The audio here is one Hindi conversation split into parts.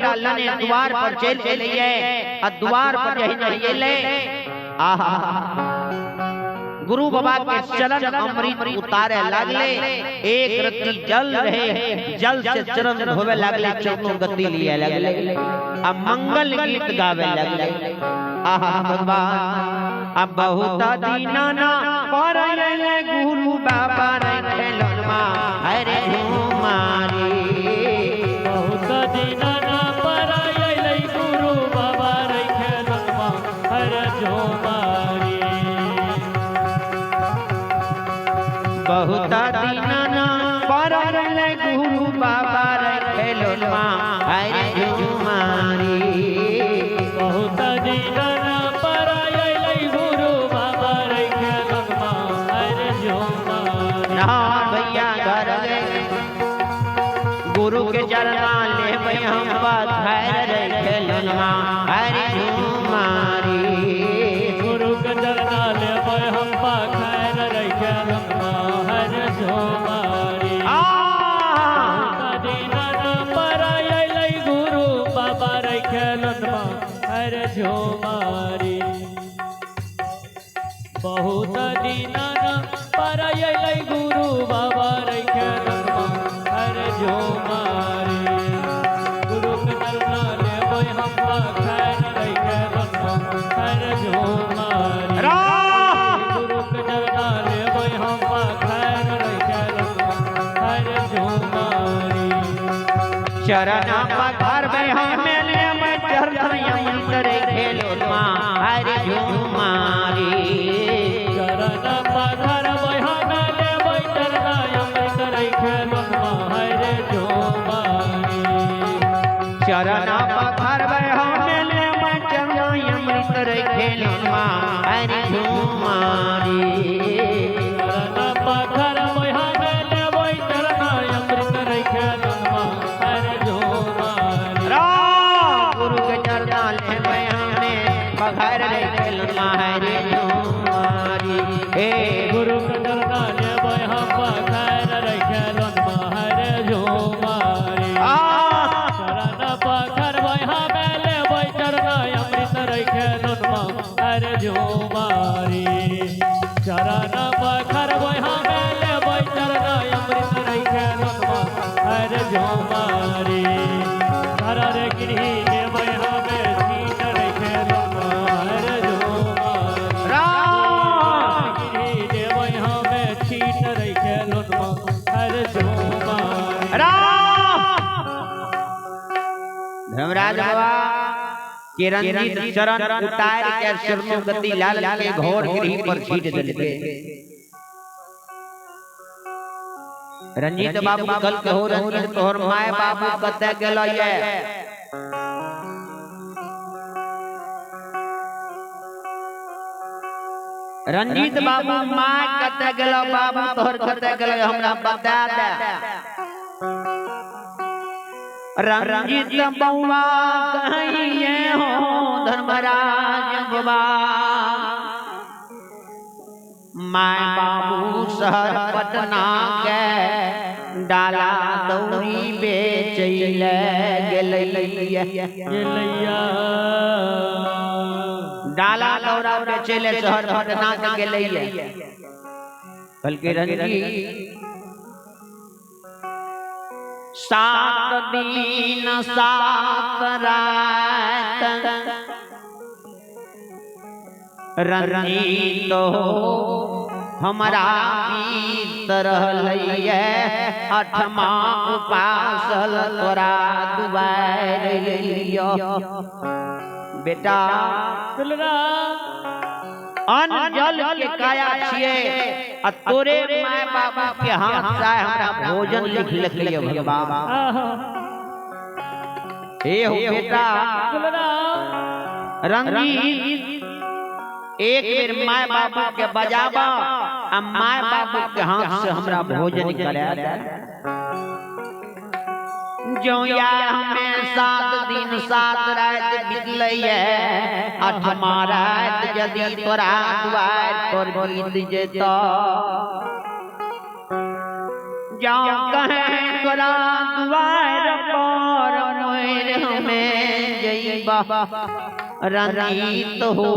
अल्लाह ने द्वार पर चल चली है और द्वार पर यही न ये ले आहा गुरु बाबा के चरण अमृत उतारे लागले एक रत्ती जल रहे जल से चरण धोवे लागले चरणों गति लिए लागले अब मंगल गीत गावे लागले आहा भगवान अब बहुत दीनाना पर गुरु बाबा रे खेलनमा हरे झूमारी बहुत दीनाना पर गुरु बाबा रे खेलनमा हरे झूमारी बहुत दीनाना पर गुरु बाबा रे खेलनमा हरे झूमारी बहुत दीनाना पर गुरु बाबा रे खेलनमा हरे झूमारी ना भैया घर गए गुरु के चरणा ले हम पधार रे खेलनमा हरे झूमारी गुरु के चरणा ले हम पधार रे खेलनमा हरे झूमारी दीनाना पर गुरु बाबा रे खेलनमा हरे झूमारी बहुत दीनाना पर गुरु बाबा रे खेलनमा हरे झूमारी गुरु के चरणा ले हम पधार रे खेलनमा हरे झूमारी गुरु के चरणा ले हम पधार रे खेलनमा हरे झूमारी चरण पधार हमें ले मैं चरण यंत्र खेलनमा हरे झूमारी चरण पधार हमें ले मैं चरण यंत्र खेलनमा हरे झूमारी चरण पधार हमें ले मैं चरण यंत्र खेलनमा हरे झूमारी चरण पधार हमें ले मैं चरण यंत्र खेलनमा हरे झूमारी गुरु के चरण ले हमें पधार रे खेलनमा हरे झूमारी हे गुरु के चरणा ले हम पधार रे खेलनमा हरे झूमारी चरण पधार हमें ले चरण अमृत रे खेलनमा हरे झूमारी चरण पधार हमें ले चरण अमृत रे खेलनमा हरे झूमारी हर रे गिरही देव हमें सीत रे खेलनमा हरे झूमारी देव हमें छीट रे खेलनमा हरे झूमारी धर्मराज बाबा के रंजीत चरण उतार के चरणों गति लाल के घोर गिरही पर छीट देलके रंजीत बाबू कल के हो रंजीत तोहर माय बाबू कते गेल ये रंजीत बाबू माय कते गेल बाबू तोहर कते गेल हमरा बता दे रंजीत बउआ कहिए हो धर्मराज बाबा माय बाबू शहर पटना के डाला दौरी बेचैले गेलैया डाला दौरा बेचैले शहर पटना के गेलैया कल के रंजीत 7 दिन 7 रात रंजीत हमरा बीत रहलैया 8वां उपासल तोरा दुआर लियो बेटा अन्न जल के काया छिए आ तोरे माय बाबू के हाथ से हमरा भोजन लिख लियो भगवान हे हो बेटा रंजीत एक बेर माय बाबू के बजाबा आ माय बाबू के हाथ से हमरा भोजन करा दे जो या हमें 7 दिन 7 रात बितलैया 8वां रात यदि तोरा दुआर पर बीत जेतो जाओ कहे तोरा द्वार पर मोर हमें में जईबा रंजीत हो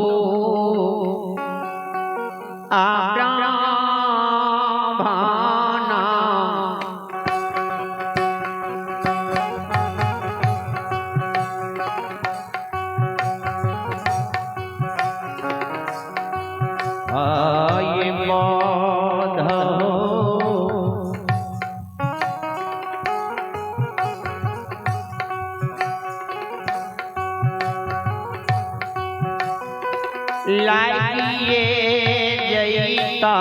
आब्राभाना आये माधव लागिए जयता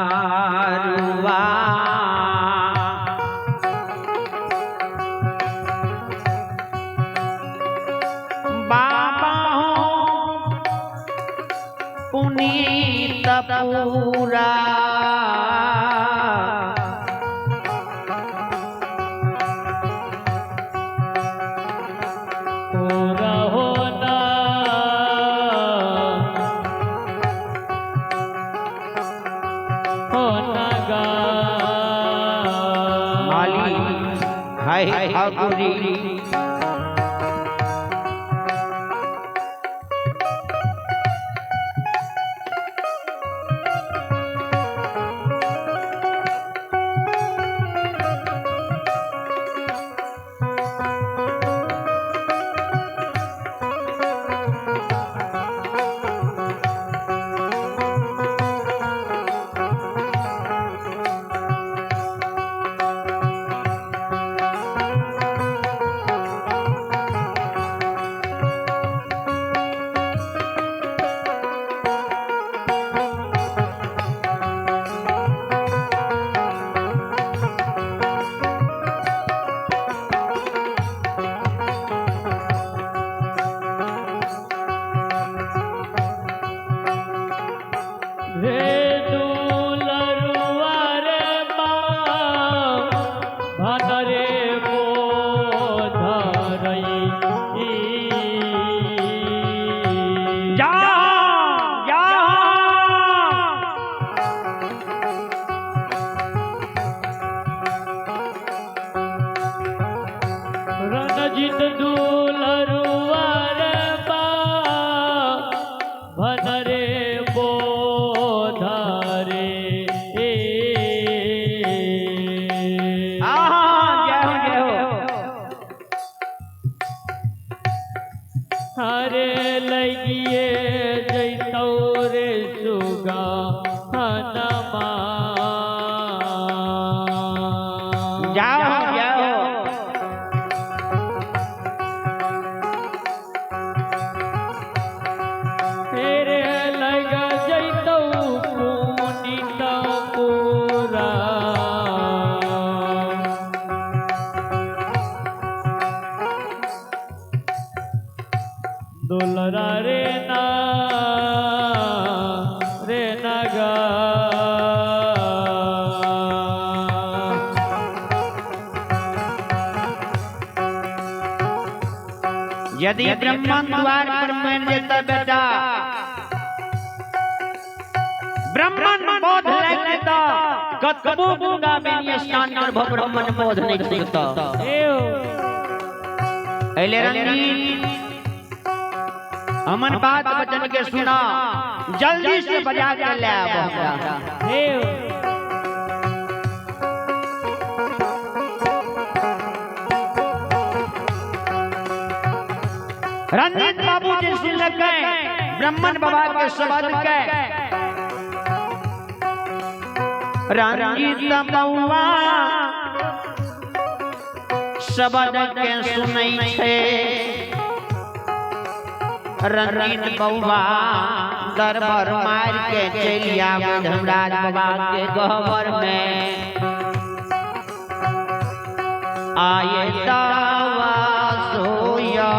दुलारुआ बाबा पुनीत पूरा पूरा होना होना गा माली हाय ठाकुरी रे दुलरुआ रे भनरे बोधरई जा जा रणजित दुलरुआ रे भनरे बोधरे जय हो हरे लगिए जैतौ रे सुगा हनमा जाओ जाओ तेरे लग जैतौ पुनीत पूरा दुलरा रे नगा यदि ब्रह्मन द्वार पर मैं देता बेटा ब्रह्मन बोध लेता कतबो गंगा में स्नान कर ब्रह्मन बोध नहीं सकता एले रंगीन अमन बात वचन के सुना जल्दी से बजा के ले आओ रंजीत बाबू जी सुन लगे ब्रह्मन बाबा के शब्द के रंजीत बाबा शब्द के सुनै छे रंजीत बाबा दरबार मार के चलिया धर्मराज बाबा के गहवर में आए दावा सोया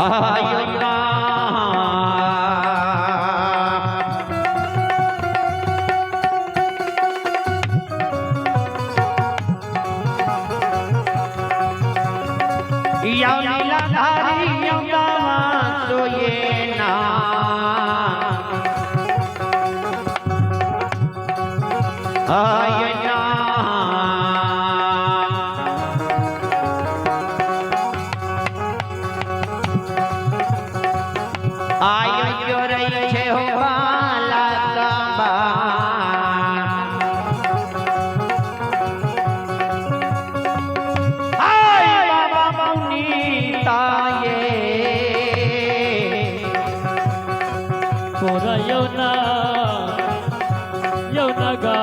आयो ना या लीलाधारी यमुना सोये ना आयो ना आयो जो रही छे हो वाला काबा हाय बाबा मुनीता ये थोड़ा यौना गा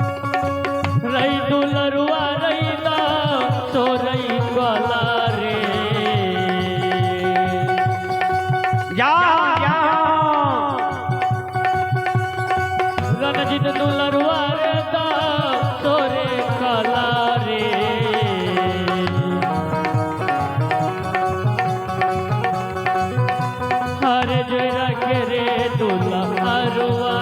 रही दुलरुआ रही दा तो रही ग्वाला रे या या रणजीत दुलरुआ रे दा तो रे काला रे हरे जोरा के रे दुलरुआ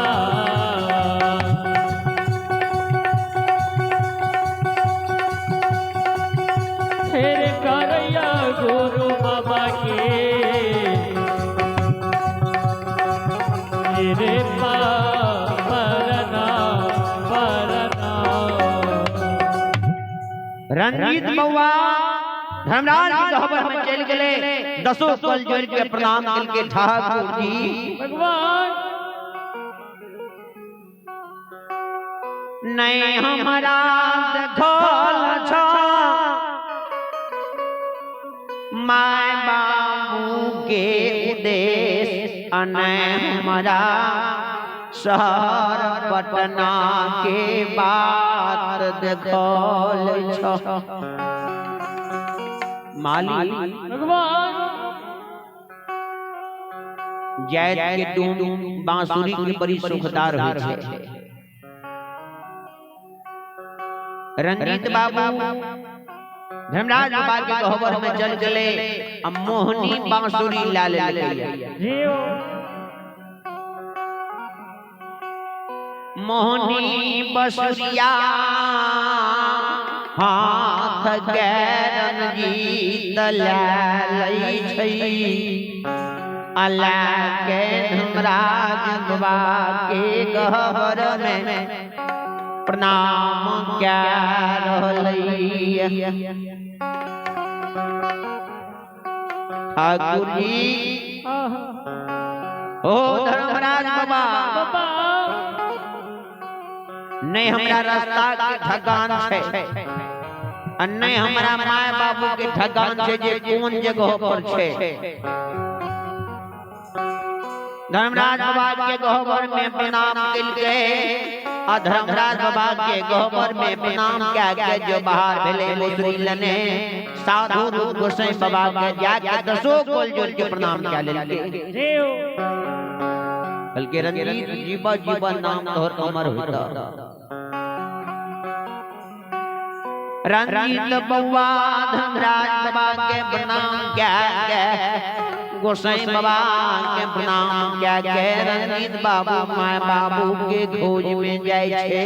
तेरे करैया गुरु बाबा के तेरे परना रंजीत बउआ धर्मराज की खबर में चल गए दसों कल जोड़ के प्रणाम दिल के ठाकुर जी भगवान नहीं हमारा देखल छ माय बाबू के उदेश अने हमारा शहर पटना के बात देखल छ माली भगवान जैत के डूम बांसुरी की बड़ी सुखदार होय छै रंजीत बाबू धर्मराज बाबा के गहवर में चल गए अब मोहनी बांसुरी ला ले मोहनी बसुरिया हाथ के रंजीत लै छै अला के धर्मराज बाबा के गहवर में प्रणाम क्या रहलैया ठाकुर जी ओ धर्मराज बाबा नहीं हमरा रास्ता के ठगान छै और नहीं हमरा माय बाबू के ठगान छै जे कोन जगह पर छै धर्मराज बाबा के गहवर में प्रणाम कइल गए आ धर्मराज बाबा के गहवर में प्रणाम क्या के जो बाहर भेले मुसरी लने साधु रूप गोसाई बाबा के जाके दसों कोल जोड़ के प्रणाम क्या लेके बल्कि रंजीत जीवा जीवन नाम तोहर अमर होता रंजीत बउआ धर्मराज बाबा के प्रणाम क्या के गोसाई बाबा के प्रणाम क्या के रंजीत बाबू माय बाबू के खोज में जाय छे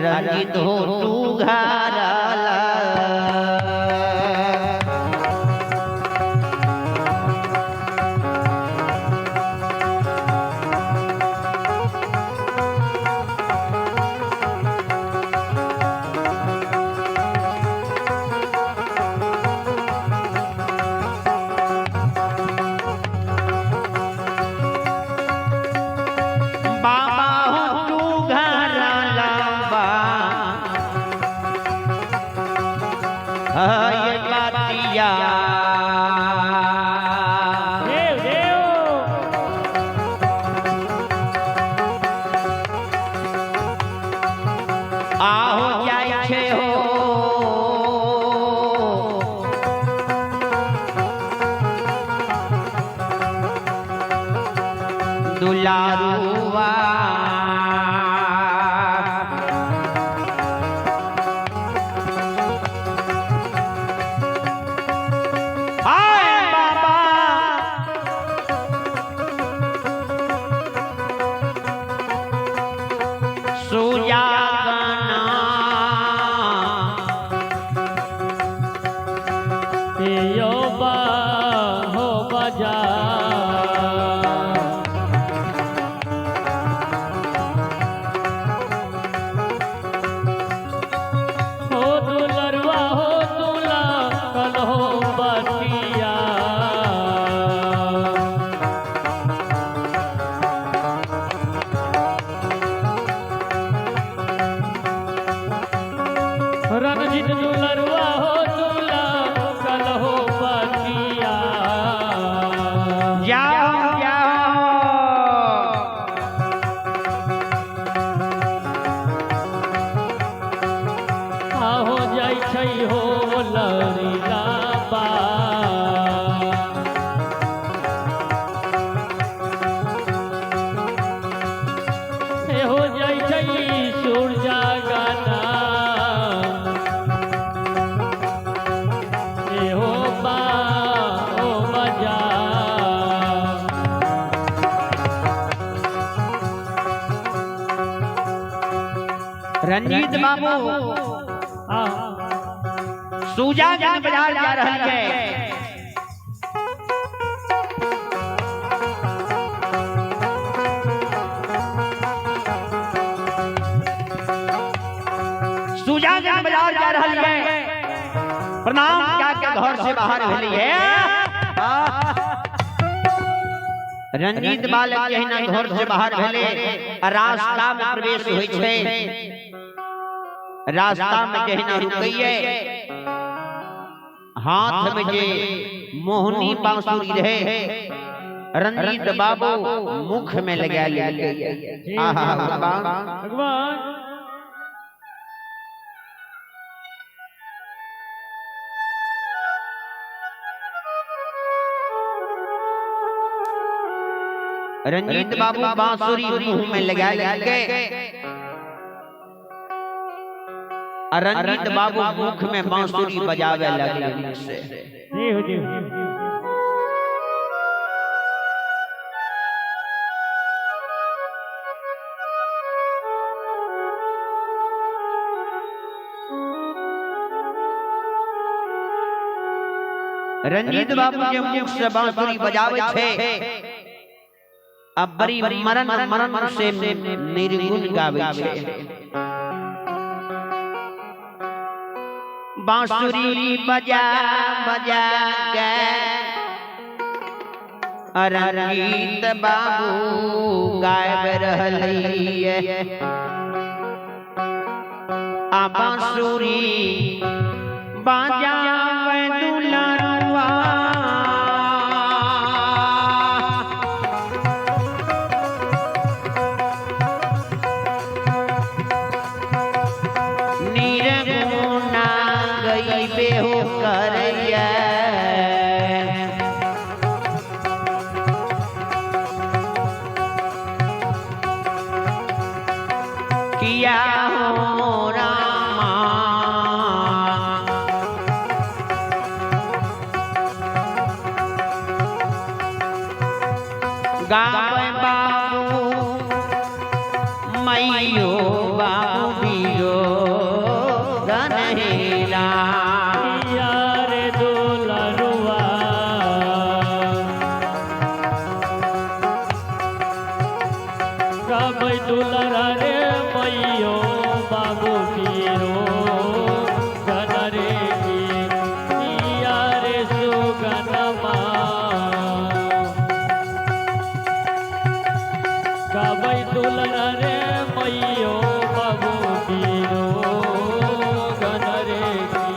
रंजीत हो तू घर दुलारुआ छै हो लहरीला बा हो जाइ छै सूरजा गाना हो बा ओ मजा रंजीत बाबू सूजागंज बाजार जा रही है। सूजागंज बाजार जा रही है। प्रणाम क्या के घर से बाहर भेली है। रंजीत बालक यही घर से बाहर भेले रास्ता में प्रवेश होइ छै। रास्ता में जहिना रुकैये हाथ में जे मोहनी बांसुरी रहे रंजीत बाबू मुख में लगा ले। आहा भगवान रंजीत बाबू बांसुरी मुंह में लगा ले। रंजीत बाबू मुख में बांसुरी बजावे लगे से। रंजीत बाबू के मुख से बांसुरी बजावे छे। अब बड़ी मरण मरण से निर्गुण गावे छे। बांसुरी बजा बजा के रंजीत बाबू गायब रहलिए। आ बांसुरी बजावे दुलरुआ बेहो करैया किया हो रामा गावे बाबू मैयो बाबू बीरो गनहेरा दुलरा रे मैयो बाबू पीरो गनरे की रे सुगनमा गाबै दुलरा रे मैयो बाबू पीरो गनरे की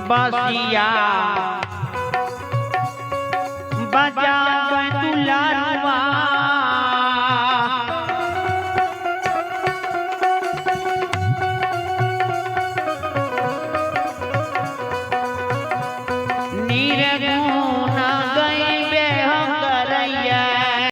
बसिया बजा